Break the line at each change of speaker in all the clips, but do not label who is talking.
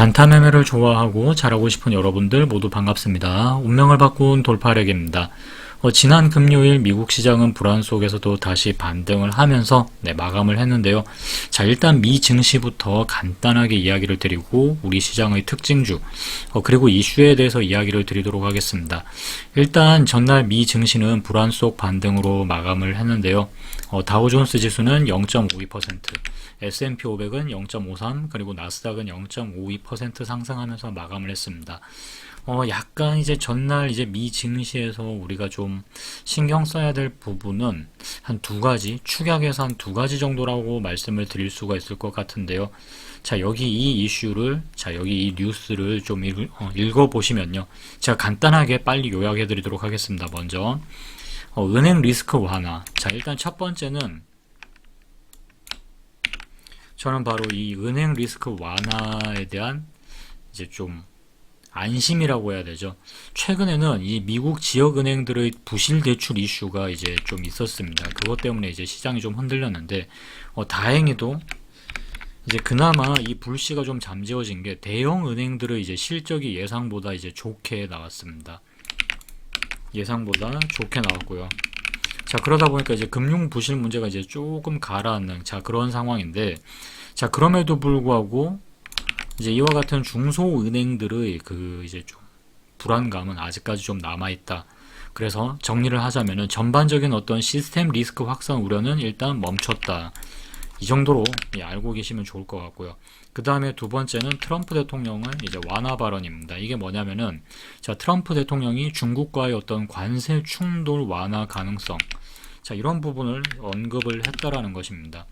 단타 매매를 좋아하고 잘하고 싶은 여러분들 모두 반갑습니다. 운명을 바꾼 돌파력입니다. 지난 금요일 미국 시장은 불안 속에서도 다시 반등을 하면서 마감을 했는데요. 자, 일단 미 증시부터 간단하게 이야기를 드리고 우리 시장의 특징주 그리고 이슈에 대해서 이야기를 드리도록 하겠습니다. 일단 전날 미 증시는 불안 속 반등으로 마감을 했는데요. 다우존스 지수는 0.52%, S&P 500은 0.53, 그리고 나스닥은 0.52% 상승하면서 마감을 했습니다. 약간 이제 전날 이제 미 증시에서 우리가 좀 신경 써야 될 부분은 한 두 가지, 축약해서 한 두 가지 정도라고 말씀을 드릴 수가 있을 것 같은데요. 자, 여기 이 이슈를, 여기 이 뉴스를 좀 읽어보시면요. 제가 간단하게 빨리 요약해 드리도록 하겠습니다. 먼저, 은행 리스크 완화. 자, 일단 첫 번째는 저는 바로 이 은행 리스크 완화에 대한 이제 좀 안심이라고 해야 되죠. 최근에는 이 미국 지역은행들의 부실 대출 이슈가 이제 좀 있었습니다. 그것 때문에 이제 시장이 좀 흔들렸는데, 다행히도 이제 그나마 이 불씨가 좀 잠재워진 게 대형 은행들의 이제 실적이 예상보다 이제 좋게 나왔습니다. 예상보다 좋게 나왔고요. 자, 그러다 보니까 이제 금융 부실 문제가 이제 조금 가라앉는, 그런 상황인데, 그럼에도 불구하고 이제 이와 같은 중소은행들의 그 이제 좀 불안감은 아직까지 좀 남아있다. 그래서 정리를 하자면은 전반적인 어떤 시스템 리스크 확산 우려는 일단 멈췄다. 이 정도로 알고 계시면 좋을 것 같고요. 그 다음에 두 번째는 트럼프 대통령의 이제 완화 발언입니다. 이게 뭐냐면은, 트럼프 대통령이 중국과의 어떤 관세 충돌 완화 가능성, 이런 부분을 언급을 했다라는 것입니다.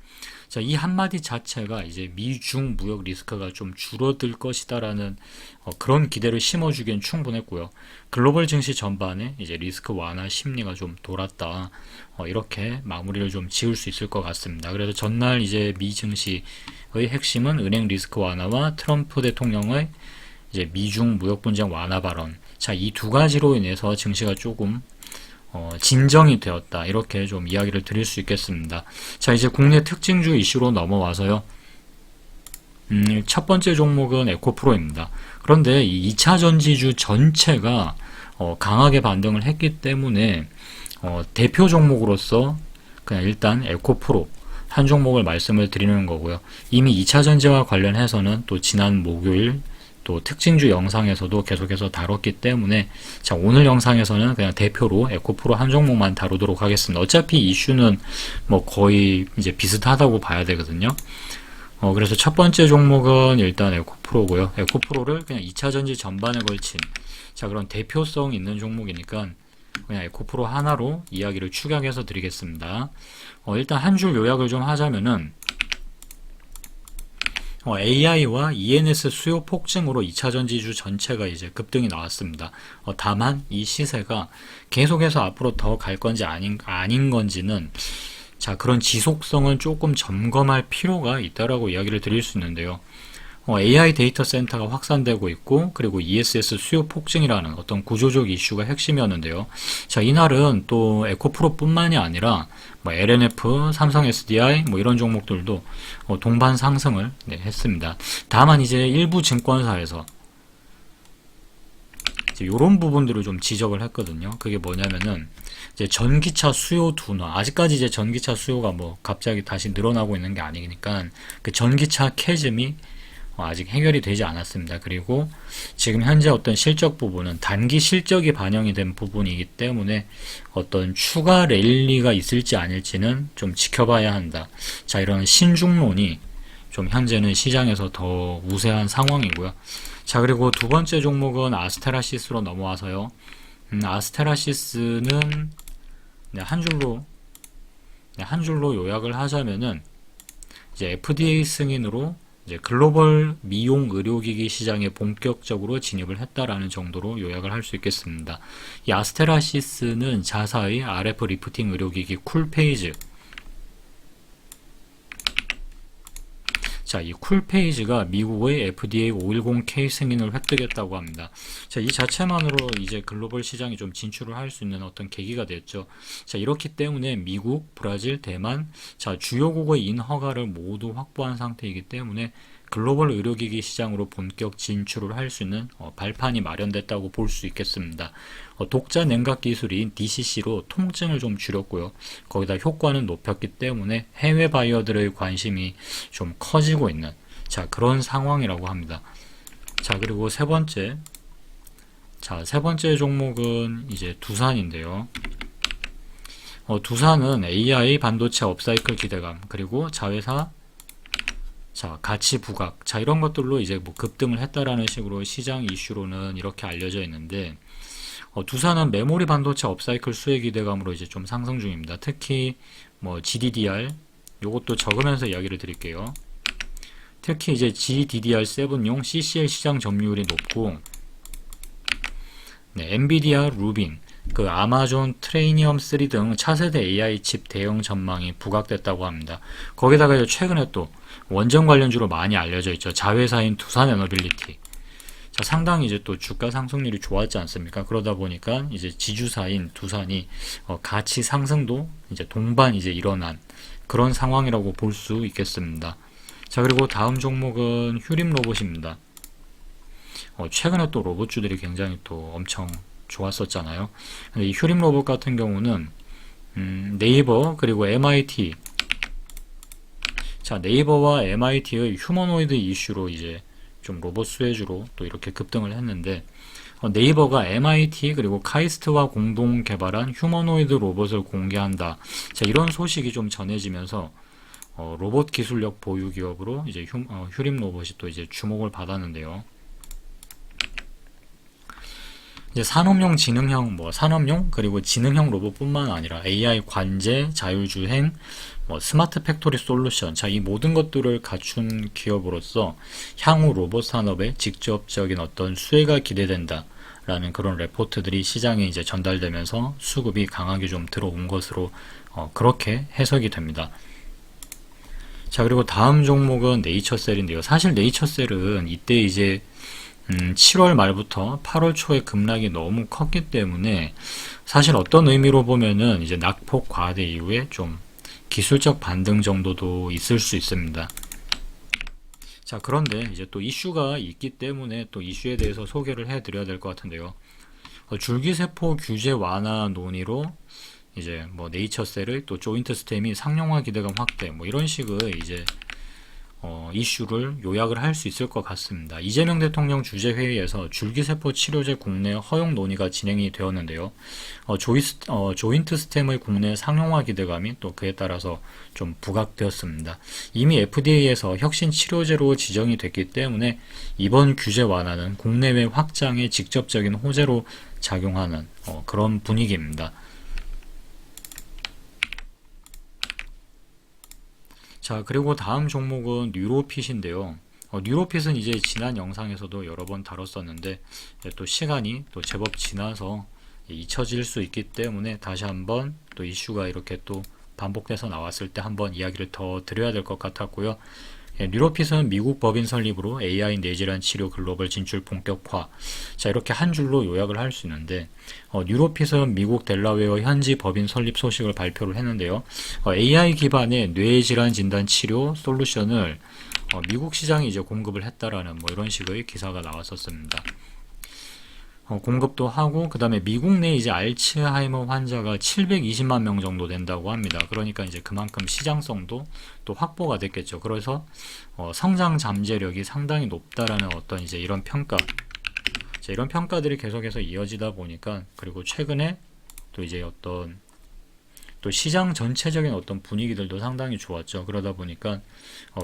이 한마디 자체가 이제 미중 무역 리스크가 좀 줄어들 것이다라는 그런 기대를 심어주기엔 충분했고요. 글로벌 증시 전반에 이제 리스크 완화 심리가 좀 돌았다. 이렇게 마무리를 좀 지을 수 있을 것 같습니다. 그래서 전날 이제 미 증시의 핵심은 은행 리스크 완화와 트럼프 대통령의 이제 미중 무역 분쟁 완화 발언. 이 두 가지로 인해서 증시가 조금 진정이 되었다. 이렇게 좀 이야기를 드릴 수 있겠습니다. 자, 이제 국내 특징주 이슈로 넘어와서요. 첫 번째 종목은 에코프로입니다. 그런데 이 2차 전지주 전체가 강하게 반등을 했기 때문에 대표 종목으로서 그냥 일단 에코프로 한 종목을 말씀을 드리는 거고요. 이미 2차 전지와 관련해서는 또 지난 목요일 또 특징주 영상에서도 계속해서 다뤘기 때문에 오늘 영상에서는 그냥 대표로 에코프로 한 종목만 다루도록 하겠습니다. 어차피 이슈는 뭐 거의 이제 비슷하다고 봐야 되거든요. 그래서 첫 번째 종목은 일단 에코프로고요. 에코프로를 그냥 2차 전지 전반에 걸친 그런 대표성 있는 종목이니까 그냥 에코프로 하나로 이야기를 축약해서 드리겠습니다. 일단 한 줄 요약을 좀 하자면은 AI와 ENS 수요 폭증으로 2차 전지주 전체가 이제 급등이 나왔습니다. 다만 이 시세가 계속해서 앞으로 더 갈 건지 아닌 건지는 그런 지속성은 조금 점검할 필요가 있다라고 이야기를 드릴 수 있는데요. AI 데이터 센터가 확산되고 있고, 그리고 ESS 수요 폭증이라는 어떤 구조적 이슈가 핵심이었는데요. 이날은 또 에코프로뿐만이 아니라 LNF, 삼성 SDI 이런 종목들도 동반 상승을 했습니다. 다만 이제 일부 증권사에서 이런 부분들을 좀 지적을 했거든요. 그게 뭐냐면은 이제 전기차 수요 둔화. 아직까지 이제 전기차 수요가 갑자기 다시 늘어나고 있는 게 아니니까 그 전기차 캐즘이 아직 해결이 되지 않았습니다. 그리고 지금 현재 어떤 실적 부분은 단기 실적이 반영이 된 부분이기 때문에 어떤 추가 랠리가 있을지 아닐지는 좀 지켜봐야 한다. 이런 신중론이 좀 현재는 시장에서 더 우세한 상황이고요. 그리고 두 번째 종목은 아스테라시스로 넘어와서요. 아스테라시스는 한 줄로 요약을 하자면은 이제 FDA 승인으로 이제 글로벌 미용 의료기기 시장에 본격적으로 진입을 했다라는 정도로 요약을 할 수 있겠습니다. 이 아스테라시스는 자사의 RF 리프팅 의료기기 쿨페이즈. 이 쿨페이지가 미국의 FDA 510K 승인을 획득했다고 합니다. 이 자체만으로 이제 글로벌 시장에 좀 진출을 할 수 있는 어떤 계기가 됐죠. 이렇기 때문에 미국, 브라질, 대만, 주요국의 인허가를 모두 확보한 상태이기 때문에 글로벌 의료기기 시장으로 본격 진출을 할 수 있는 발판이 마련됐다고 볼 수 있겠습니다. 독자 냉각 기술인 DCC로 통증을 좀 줄였고요. 거기다 효과는 높였기 때문에 해외 바이어들의 관심이 좀 커지고 있는 그런 상황이라고 합니다. 그리고 세 번째 종목은 이제 두산인데요. 두산은 AI 반도체 업사이클 기대감, 그리고 자회사 가치 부각, 이런 것들로 이제 뭐 급등을 했다라는 식으로 시장 이슈로는 이렇게 알려져 있는데, 두산은 메모리 반도체 업사이클 수혜 기대감으로 이제 좀 상승 중입니다. 특히 뭐 GDDR, 요것도 적으면서 이야기를 드릴게요. 특히 이제 GDDR7용 CCL 시장 점유율이 높고, 엔비디아 루빈, 아마존 트레이니엄 3 등 차세대 AI 칩 대응 전망이 부각됐다고 합니다. 거기다가 최근에 또 원전 관련주로 많이 알려져 있죠. 자회사인 두산 에너빌리티. 상당히 이제 또 주가 상승률이 좋았지 않습니까? 그러다 보니까 이제 지주사인 두산이 가치 상승도 이제 동반 이제 일어난 그런 상황이라고 볼 수 있겠습니다. 그리고 다음 종목은 휴림 로봇입니다. 최근에 또 로봇주들이 굉장히 또 엄청 좋았었잖아요. 근데 이 휴림 로봇 같은 경우는 네이버 그리고 MIT, 네이버와 MIT의 휴머노이드 이슈로 이제 좀 로봇 수혜주로 또 이렇게 급등을 했는데, 네이버가 MIT 그리고 카이스트와 공동 개발한 휴머노이드 로봇을 공개한다. 이런 소식이 좀 전해지면서 로봇 기술력 보유 기업으로 이제 휴림 로봇이 또 이제 주목을 받았는데요. 이제 산업용, 지능형, 산업용 그리고 지능형 로봇뿐만 아니라 AI 관제, 자율주행, 스마트 팩토리 솔루션, 이 모든 것들을 갖춘 기업으로서 향후 로봇 산업에 직접적인 어떤 수혜가 기대된다라는 그런 레포트들이 시장에 이제 전달되면서 수급이 강하게 좀 들어온 것으로 그렇게 해석이 됩니다. 그리고 다음 종목은 네이처셀인데요. 사실 네이처셀은 이때 이제 7월 말부터 8월 초에 급락이 너무 컸기 때문에 사실 어떤 의미로 보면은 이제 낙폭 과대 이후에 좀 기술적 반등 정도도 있을 수 있습니다. 그런데 이제 또 이슈가 있기 때문에 또 이슈에 대해서 소개를 해드려야 될 것 같은데요. 줄기세포 규제 완화 논의로 이제 네이처셀의 또 조인트 스템이 상용화 기대감 확대, 이런 식의 이제 이슈를 요약을 할 수 있을 것 같습니다. 이재명 대통령 주재회의에서 줄기세포 치료제 국내 허용 논의가 진행이 되었는데요. 조인트 스템의 국내 상용화 기대감이 또 그에 따라서 좀 부각되었습니다. 이미 FDA에서 혁신 치료제로 지정이 됐기 때문에 이번 규제 완화는 국내외 확장에 직접적인 호재로 작용하는 그런 분위기입니다. 그리고 다음 종목은 뉴로핏인데요. 뉴로핏은 이제 지난 영상에서도 여러 번 다뤘었는데 또 시간이 또 제법 지나서 잊혀질 수 있기 때문에 다시 한번 또 이슈가 이렇게 또 반복돼서 나왔을 때 한번 이야기를 더 드려야 될 것 같았고요. 뉴로핏은 미국 법인 설립으로 AI 뇌질환 치료 글로벌 진출 본격화. 이렇게 한 줄로 요약을 할 수 있는데, 뉴로핏은 미국 델라웨어 현지 법인 설립 소식을 발표를 했는데요. AI 기반의 뇌질환 진단 치료 솔루션을 미국 시장에 이제 공급을 했다라는 이런 식의 기사가 나왔었습니다. 공급도 하고, 그 다음에 미국 내 이제 알츠하이머 환자가 720만 명 정도 된다고 합니다. 그러니까 이제 그만큼 시장성도 또 확보가 됐겠죠. 그래서 성장 잠재력이 상당히 높다라는 어떤 이제 이런 평가, 이런 평가들이 계속해서 이어지다 보니까, 그리고 최근에 또 이제 어떤 또 시장 전체적인 어떤 분위기들도 상당히 좋았죠. 그러다 보니까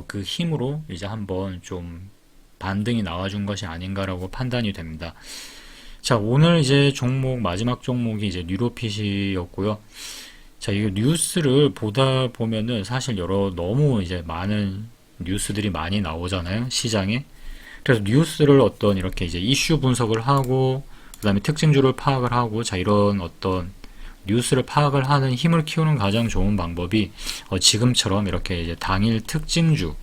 그 힘으로 이제 한번 좀 반등이 나와준 것이 아닌가라고 판단이 됩니다. 오늘 이제 마지막 종목이 이제 뉴로핏이었고요. 이거 뉴스를 보다 보면은 사실 너무 이제 많은 뉴스들이 많이 나오잖아요, 시장에. 그래서 뉴스를 어떤 이렇게 이제 이슈 분석을 하고, 그 다음에 특징주를 파악을 하고, 이런 어떤 뉴스를 파악을 하는 힘을 키우는 가장 좋은 방법이 지금처럼 이렇게 이제 당일 특징주,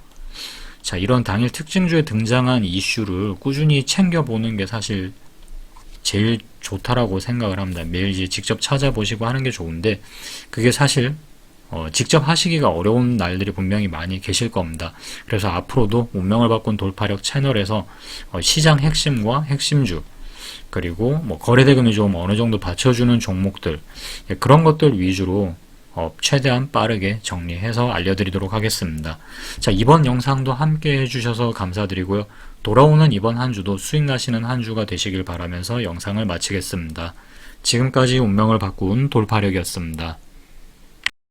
이런 당일 특징주에 등장한 이슈를 꾸준히 챙겨보는 게 사실 제일 좋다라고 생각을 합니다. 매일 이제 직접 찾아보시고 하는 게 좋은데, 그게 사실 직접 하시기가 어려운 날들이 분명히 많이 계실 겁니다. 그래서 앞으로도 운명을 바꾼 돌파력 채널에서 시장 핵심과 핵심주, 그리고 뭐 거래대금이 좀 어느 정도 받쳐주는 종목들, 그런 것들 위주로 최대한 빠르게 정리해서 알려드리도록 하겠습니다. 자, 이번 영상도 함께 해주셔서 감사드리고요. 돌아오는 이번 한 주도 수익 나시는 한 주가 되시길 바라면서 영상을 마치겠습니다. 지금까지 운명을 바꾼 돌파력이었습니다.